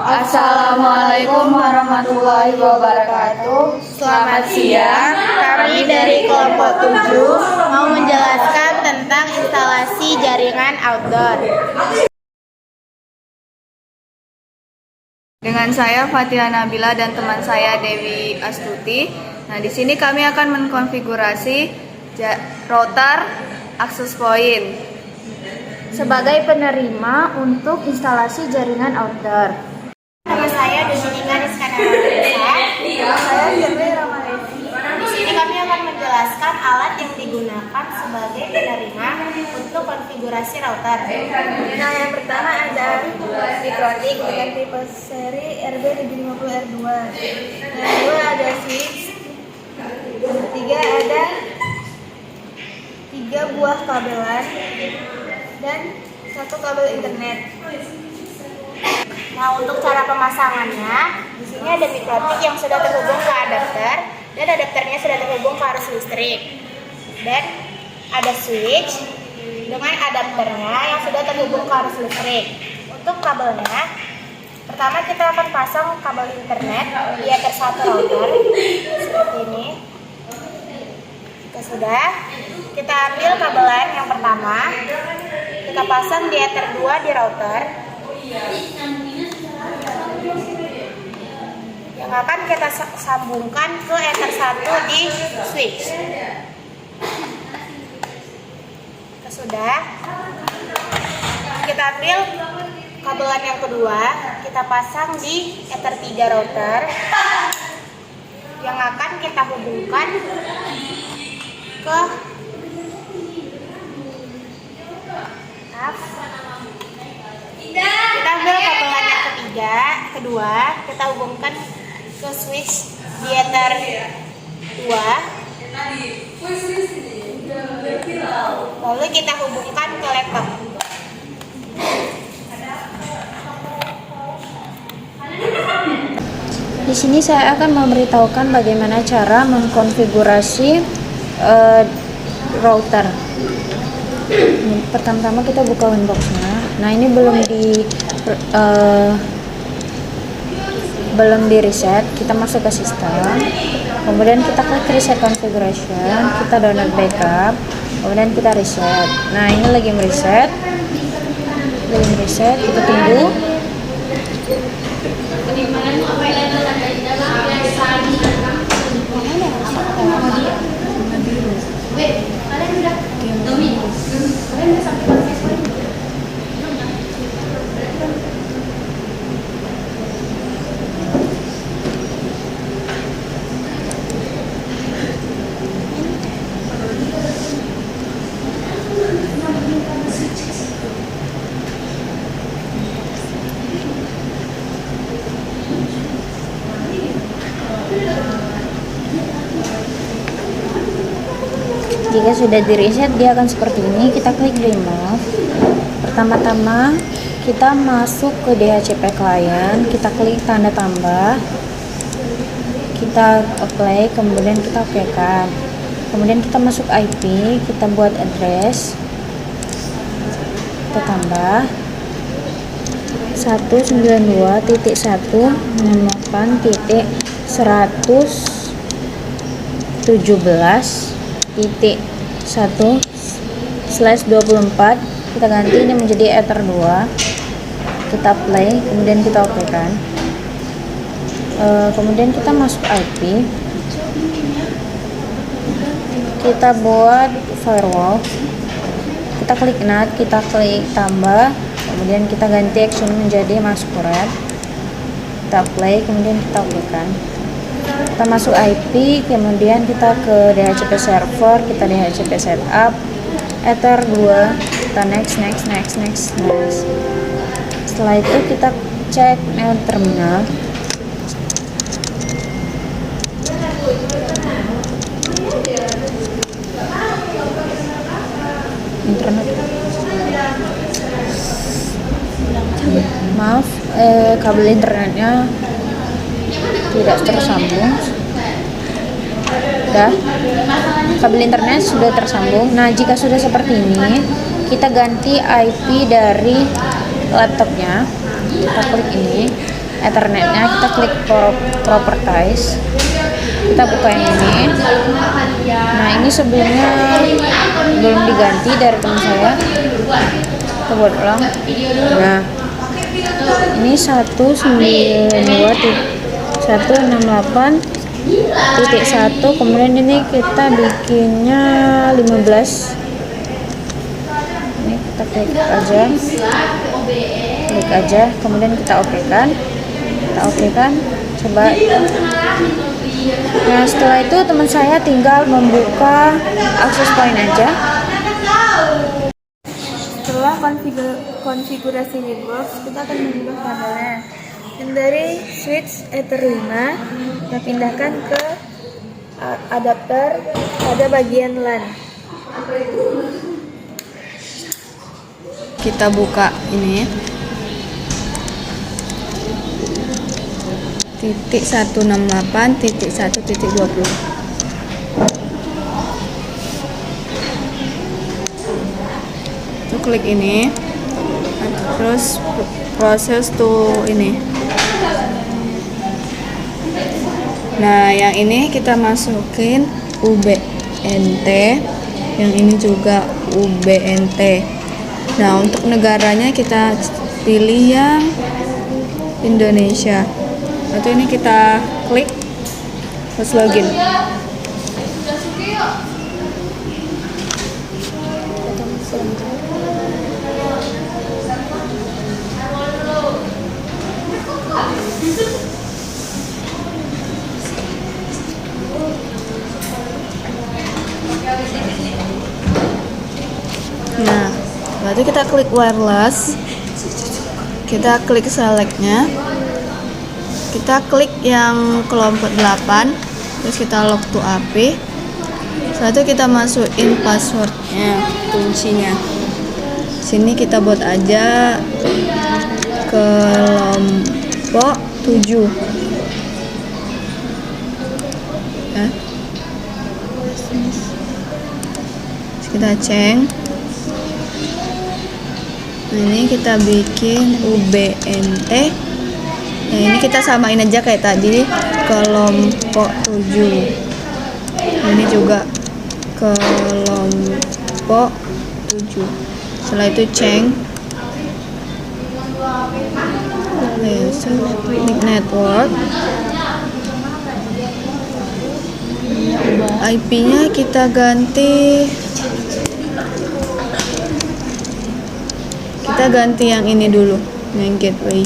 Assalamualaikum warahmatullahi wabarakatuh. Selamat siang, kami dari kelompok 7 mau menjelaskan tentang instalasi jaringan outdoor. Dengan saya Fatia Nabila dan teman saya Dewi Astuti. Nah, di sini kami akan mengkonfigurasi router access point Sebagai penerima untuk instalasi jaringan outdoor. Nama saya Dominika Rizkana Ramadhan. Saya Firly Ramadhani. Di sini kami akan menjelaskan alat yang digunakan sebagai penerima untuk konfigurasi router. Nah, yang pertama ada mikrotik dengan tipe seri RB750R2. Yang kedua ada switch. Yang ketiga ada 3 buah kabelan dan 1 kabel internet. Nah, untuk cara pemasangannya, di sini ada mikrotik yang sudah terhubung ke adapter dan adapternya sudah terhubung ke arus listrik. Dan ada switch dengan adapternya yang sudah terhubung ke arus listrik. Untuk kabelnya, pertama kita akan pasang kabel internet di ether 1 router seperti ini. Jika sudah, kita ambil kabelan yang pertama, kita pasang di ether 2 di router. Yang akan kita sambungkan ke ether 1 di switch. Sudah, kita ambil kabelan yang kedua, kita pasang di ether 3 router yang akan kita hubungkan ke kita ambil kabelan yang kedua, kita hubungkan ke switch di ether 2, lalu kita hubungkan ke laptop. Di sini saya akan memberitahukan bagaimana cara mengkonfigurasi router. Pertama-tama kita buka winboxnya. Nah, ini belum di reset. Kita masuk ke sistem, kemudian kita klik reset configuration, kita download backup, kemudian kita reset. Nah, ini lagi mereset, kita tunggu. Jika sudah di reset, dia akan seperti ini. Kita klik remove. Pertama-tama kita masuk ke DHCP client, kita klik tanda tambah, kita apply, kemudian kita okekan. Kemudian kita masuk IP, kita buat address, kita tambah 192.168.1/24, kita ganti ini menjadi ether 2, kita play, kemudian kita okekan. Kemudian kita masuk IP, kita buat firewall, kita klik NAT, kita klik tambah, kemudian kita ganti action menjadi masquerade, kita play, kemudian kita okekan. Kita masuk IP, kemudian kita ke DHCP server, kita DHCP setup, ether 2, kita next. Setelah itu kita cek terminal. Internet. Maaf, kabel internetnya tidak tersambung. Kabel internet sudah tersambung. Nah, jika sudah seperti ini, kita ganti IP dari laptopnya. Kita klik ini, Ethernetnya, kita klik properties, kita buka yang ini. Nah, ini sebelumnya belum diganti dari teman saya, kita buat ulang. Nah, ini 192.168.1, kemudian ini kita bikinnya 15. Ini kita klik aja, kemudian kita oke kan, coba. Nah, setelah itu teman saya tinggal membuka access point aja. Setelah konfigurasi network, kita akan mengubah kabelnya. Dan dari switch Ether 5, kita pindahkan ke adapter pada bagian LAN. Kita buka ini .168.1.20. Itu klik ini, terus proses tuh ini. Nah, yang ini kita masukin UBNT, yang ini juga UBNT. Nah, untuk negaranya kita pilih yang Indonesia. Lalu ini kita klik, terus login. Nah, lalu kita klik wireless, kita klik selectnya, kita klik yang kelompok 8, terus kita log to AP. Setelah itu kita masukin passwordnya, kuncinya. Sini kita buat aja kelompok 7. Terus kita cek. Nah, ini kita bikin UBNT. Nah, ini kita samain aja kayak tadi, kelompok 7. Ini juga kelompok 7. Setelah itu ceng network, IP-nya kita ganti yang ini dulu, yang gateway.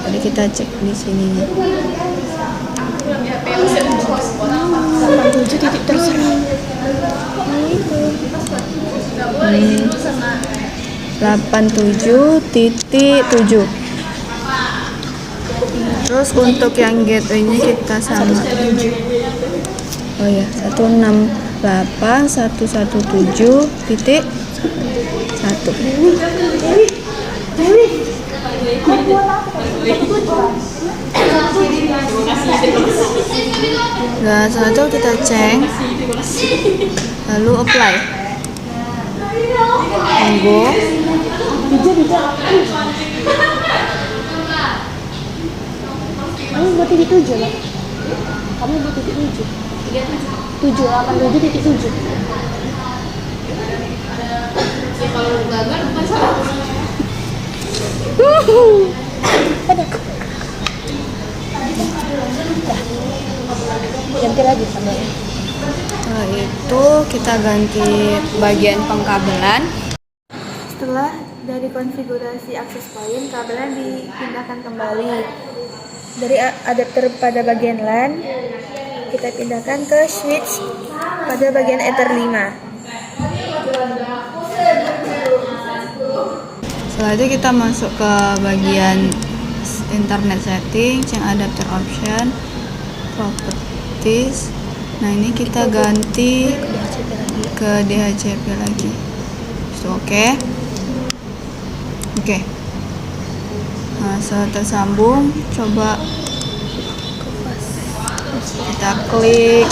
Jadi kita cek di sininya. 87 titik terserah. 87.7. Terus untuk yang gateway-nya kita sama. Oh ya, 168.117.1. Nah, setelah itu kita cek, lalu apply. Tunggu. Kamu buat titik 7 lah. Kamu buat titik 7. 787.7. Kalau gagal bukan salah. Ada. Ganti lagi sambalnya. Setelah itu kita ganti bagian pengkabelan. Setelah dari konfigurasi access point, kabelan dipindahkan kembali dari adapter pada bagian LAN, kita pindahkan ke switch pada bagian Ether 5. Setelah itu kita masuk ke bagian internet setting, yang adapter option, properties. Nah, ini kita ganti ke DHCP lagi. Oke. Nah, setelah tersambung, coba kita klik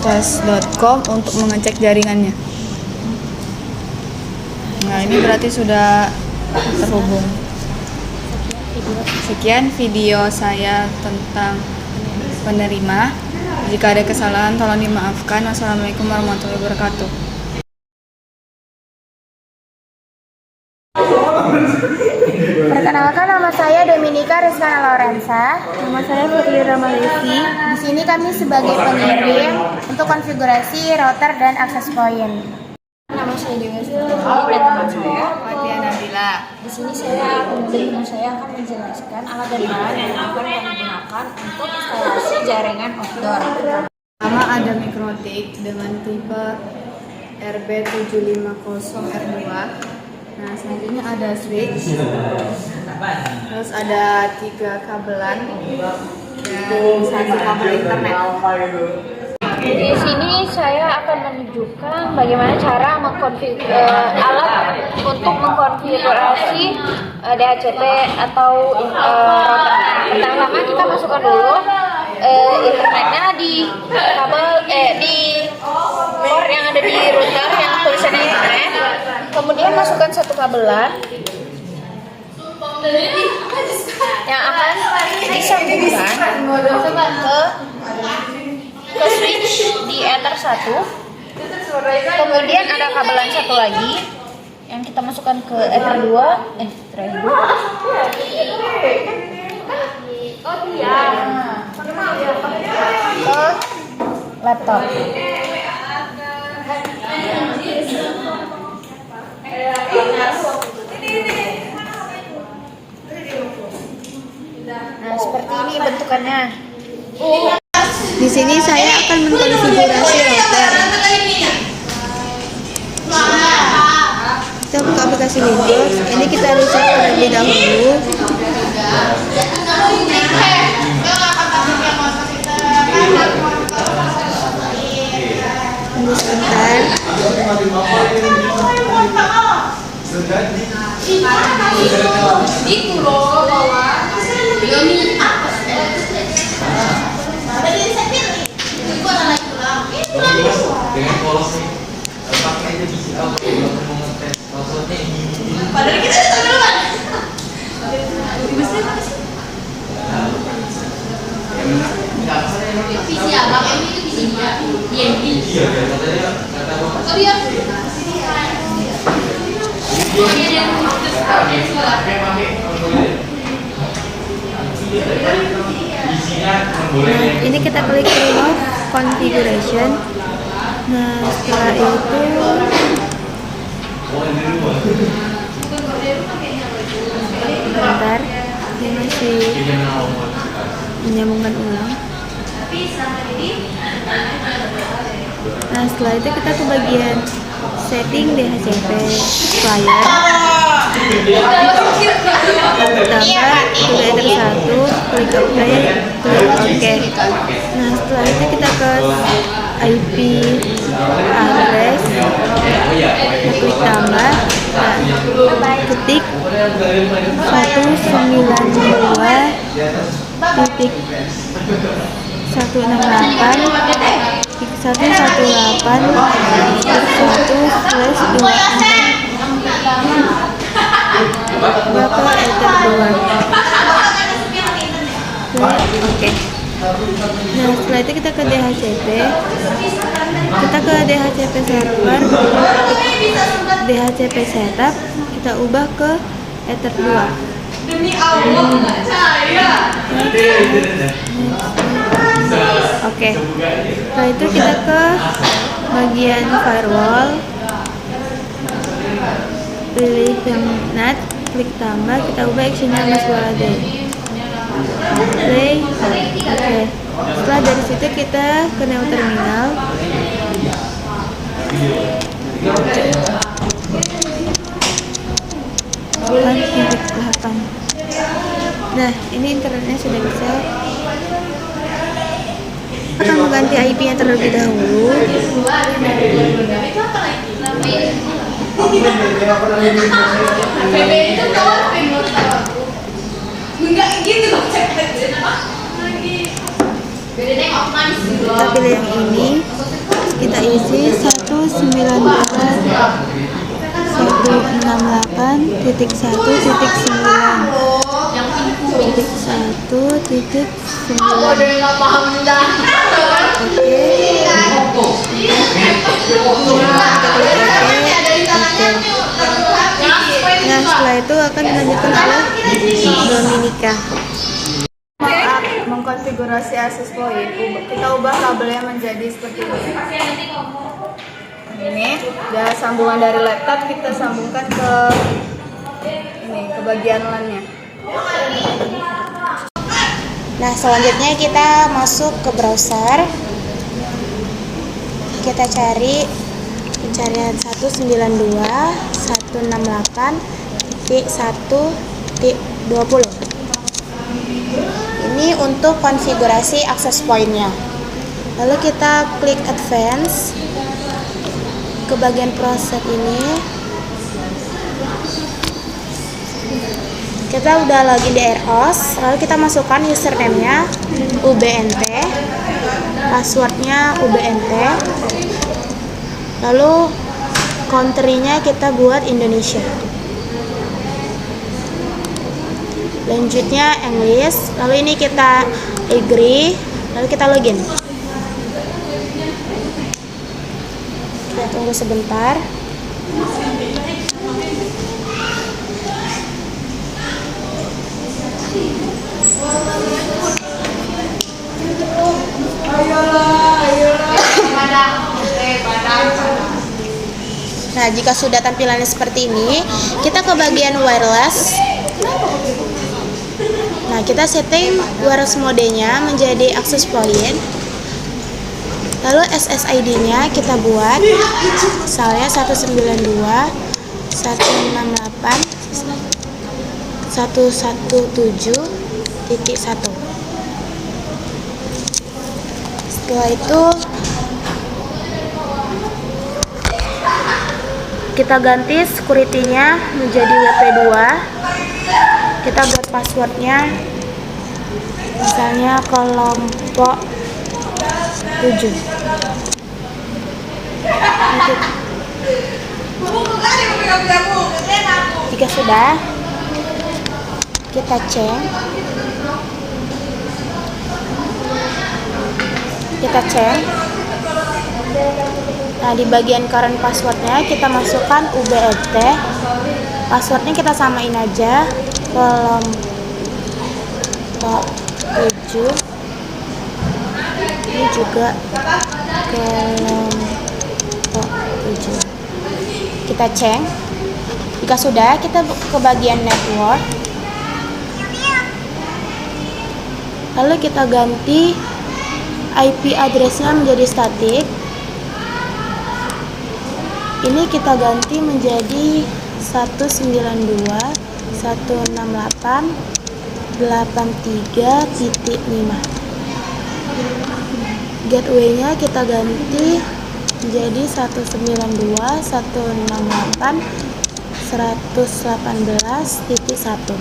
tes.com untuk mengecek jaringannya. Nah, ini berarti sudah terhubung. Sekian video saya tentang penerima. Jika ada kesalahan tolong dimaafkan. Wassalamualaikum warahmatullahi wabarakatuh. Perkenalkan, nama saya Dominika Rizkana Lorenza. Nama saya Putri Ramalesi. Di sini kami sebagai pengirim untuk konfigurasi router dan access point. Nama saya Dewi Sri dan teman saya. Fatia Nabila. Di sini saya akan menjelaskan alat dan bahan yang akan kami gunakan untuk instalasi jaringan outdoor. Pertama ada mikrotik dengan tipe RB750R2. Nah, selanjutnya ada switch. Terus ada 3 kabelan dan 1 kabel internet. Di sini saya akan menunjukkan bagaimana cara alat untuk mengkonfigurasi DHCP atau router. Pertama kita masukkan dulu internetnya di kabel di port yang ada di router yang tulisannya internet. Kemudian masukkan 1 kabelan yang akan disambungkan ke switch di Ether 1. Kemudian ada kabelan 1 lagi yang kita masukkan ke Ether 2 ke laptop. Nah, seperti ini bentukannya. Di sini saya akan mengkonfigurasi router. Kita buka aplikasi Windows. Ini kita restart terlebih dahulu. Tunggu sebentar. Itu loh bawah. Dengan polos nih, pakai aja bisa apa kalau mau ngetes passwordnya ini. Padahal kita itu duluan. Visi abang ini itu visi dia. DNB. Iya, katanya kata bapak. Oh dia. Dia yang Ini kita klik remote configuration. Nah, setelah itu bentar, ini masih menyambungkan ulang. Nah, setelah itu kita ke bagian setting DHCP client. Pertama, sudah Ether 1, klik OK, klik OK. Nah, setelah itu kita ke IP address, kita klik tambah, ketik 192.118.1/24 berapa Ether 2. Oke. Nah, setelah itu kita ke DHCP. Kita ke DHCP server, DHCP setup, kita ubah ke Ether 2. demi Allah nggak saya. Oke. Setelah itu kita ke bagian firewall. Pilih yang NAT, klik tambah, kita ubah actionnya mas Walade. Play. Oke. Setelah dari situ kita ke neo terminal. Nah, ini internetnya sudah bisa. Akan mengganti IP-nya terlebih dahulu. itu kawan enggak gitu loh lagi beda nengok manis gitu loh. Kita pilih yang ini, kita isi 192 Nah, setelah itu akan dilanjutkan oleh Dominika. Mengkonfigurasi akses point, kita ubah kabelnya menjadi seperti ini. Ini dan sambungan dari laptop kita sambungkan ke ini, ke bagian LAN-nya. Nah, selanjutnya kita masuk ke browser. Kita cari pencarian 192.168.1.20. Ini untuk konfigurasi akses point-nya. Lalu kita klik advance ke bagian proses ini. Kita udah login di AirHost, lalu kita masukkan username-nya UBNT, passwordnya UBNT, lalu country-nya kita buat Indonesia. Lanjutnya English, lalu ini kita agree, lalu kita login. Kita tunggu sebentar. Nah, jika sudah tampilannya seperti ini, kita ke bagian wireless. Nah, kita setting wireless modenya menjadi access point. Lalu SSID-nya kita buat, misalnya 192.168.117.1. Setelah itu kita ganti security-nya menjadi WP2. Kita buat passwordnya misalnya kelompok 7. Jika sudah, kita cek. Nah, di bagian current passwordnya kita masukkan UBNT. Passwordnya kita samain aja, kelompok 7. Ini juga kelompok 7. Kita cek. Jika sudah, kita ke bagian network. Lalu kita ganti IP address-nya menjadi static. Ini kita ganti menjadi 192.168.83.5. Gateway-nya kita ganti menjadi 192.168.118.1.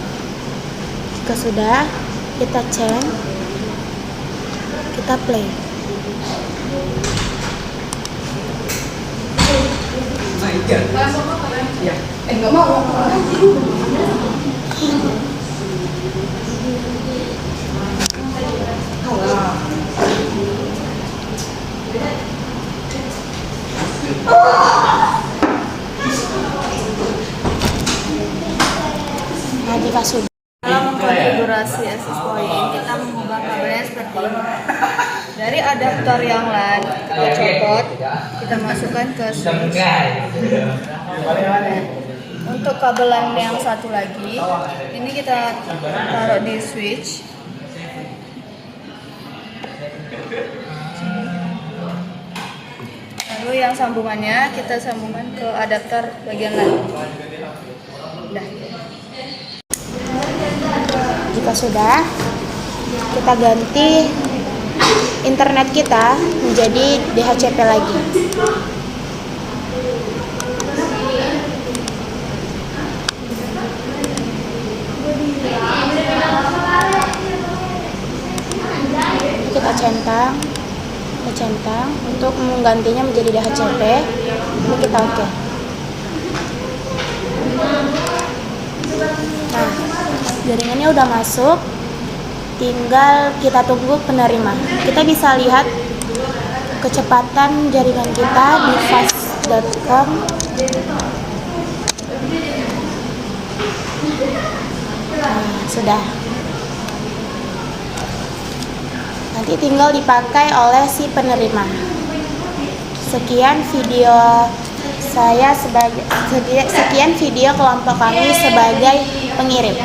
Jika sudah, kita cek, kita play. Enggak mau. Nah, jika sudah, Dalam mengkonfigurasi access point, kita mengubah kabelnya seperti ini. Dari adaptor yang LAN, kita copot, kita masukkan ke switch. Untuk kabel LAN yang satu lagi, ini kita taruh di switch. Lalu yang sambungannya kita sambungkan ke adaptor bagian LAN. Udah. jika sudah, kita ganti internet kita menjadi DHCP lagi. Kita centang untuk menggantinya menjadi DHCP. Ini kita oke. Nah, jaringannya udah masuk, tinggal kita tunggu penerima. Kita bisa lihat kecepatan jaringan kita di fast.com. Nah, sudah. Nanti tinggal dipakai oleh si penerima. Sekian video sekian video kelompok kami sebagai pengirim.